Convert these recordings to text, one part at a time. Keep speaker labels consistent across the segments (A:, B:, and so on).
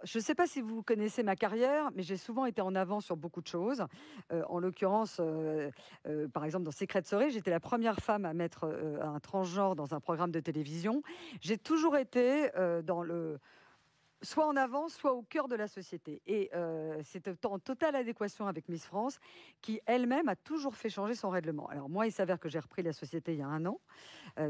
A: je ne sais pas si vous connaissez ma carrière, mais j'ai souvent été en avant sur beaucoup de choses. En l'occurrence, par exemple, dans Secret Story, j'étais la première femme à mettre un transgenre dans un programme de télévision. J'ai toujours été dans le soit en avant, soit au cœur de la société. Et c'est en totale adéquation avec Miss France, qui elle-même a toujours fait changer son règlement. Alors moi, il s'avère que j'ai repris la société il y a un an,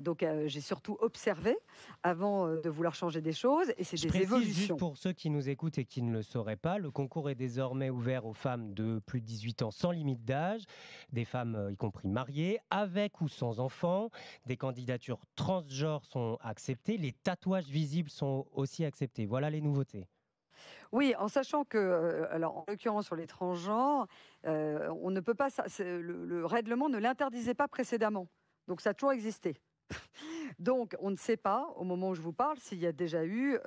A: donc j'ai surtout observé avant de vouloir changer des choses, et c'est
B: Je
A: des
B: précise juste
A: évolutions.
B: pour ceux qui nous écoutent et qui ne le sauraient pas, le concours est désormais ouvert aux femmes de plus de 18 ans sans limite d'âge, des femmes y compris mariées, avec ou sans enfants. Des candidatures transgenres sont acceptées, les tatouages visibles sont aussi acceptés. Voilà les nouveautés.
A: Oui, en sachant que, alors en l'occurrence sur les transgenres, on ne peut pas, le règlement ne l'interdisait pas précédemment, donc ça a toujours existé. Donc, on ne sait pas, au moment où je vous parle, s'il y a déjà eu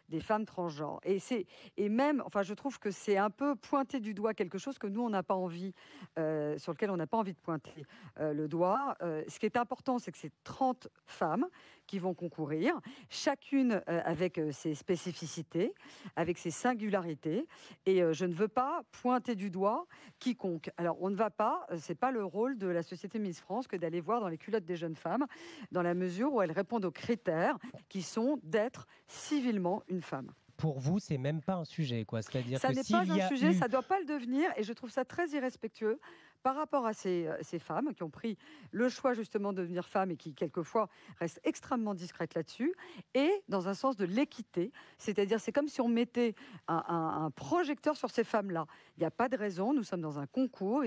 A: des femmes transgenres. Et même, enfin, je trouve que c'est un peu pointer du doigt quelque chose que nous, on n'a pas envie, sur lequel on n'a pas envie de pointer le doigt. Ce qui est important, c'est que c'est 30 femmes qui vont concourir, chacune avec ses spécificités, avec ses singularités. Et je ne veux pas pointer du doigt quiconque. Alors, on ne va pas, c'est pas le rôle de la société Miss France que d'aller voir dans les culottes des jeunes femmes, dans la mesure où elles répondent aux critères qui sont d'être civilement une femme.
B: Pour vous, c'est même pas un sujet, quoi. C'est-à-dire
A: Ça
B: que
A: n'est
B: s'il
A: pas un
B: y a
A: sujet,
B: eu
A: ça ne doit pas le devenir, et je trouve ça très irrespectueux par rapport à ces femmes qui ont pris le choix justement de devenir femmes et qui, quelquefois, restent extrêmement discrètes là-dessus, et dans un sens de l'équité, c'est-à-dire c'est comme si on mettait un projecteur sur ces femmes-là. Il n'y a pas de raison, nous sommes dans un concours,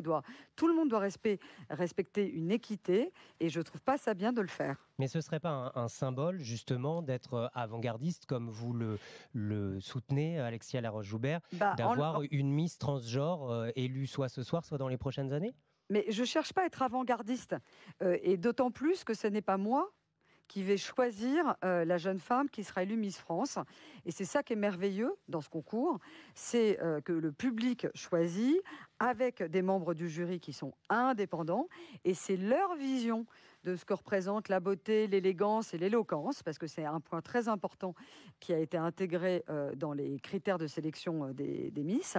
A: tout le monde doit respecter une équité, et je ne trouve pas ça bien de le faire.
B: Mais ce ne serait pas un symbole, justement, d'être avant-gardiste, comme vous le soutenez, Alexia Laroche-Joubert,
A: Bah,
B: d'avoir une Miss transgenre élue soit ce soir, soit dans les prochaines années?
A: mais je ne cherche pas à être avant-gardiste, et d'autant plus que ce n'est pas moi qui vais choisir la jeune femme qui sera élue Miss France. Et c'est ça qui est merveilleux dans ce concours, c'est que le public choisit avec des membres du jury qui sont indépendants, et c'est leur vision de ce que représente la beauté, l'élégance et l'éloquence, parce que c'est un point très important qui a été intégré dans les critères de sélection des Miss.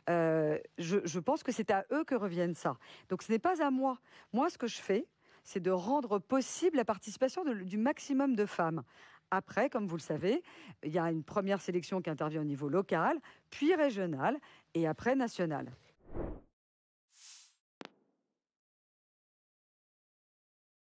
A: Je pense que c'est à eux que reviennent ça. Donc ce n'est pas à moi. Moi, ce que je fais, c'est de rendre possible la participation du maximum de femmes. Après, comme vous le savez, il y a une première sélection qui intervient au niveau local, puis régional, et après national.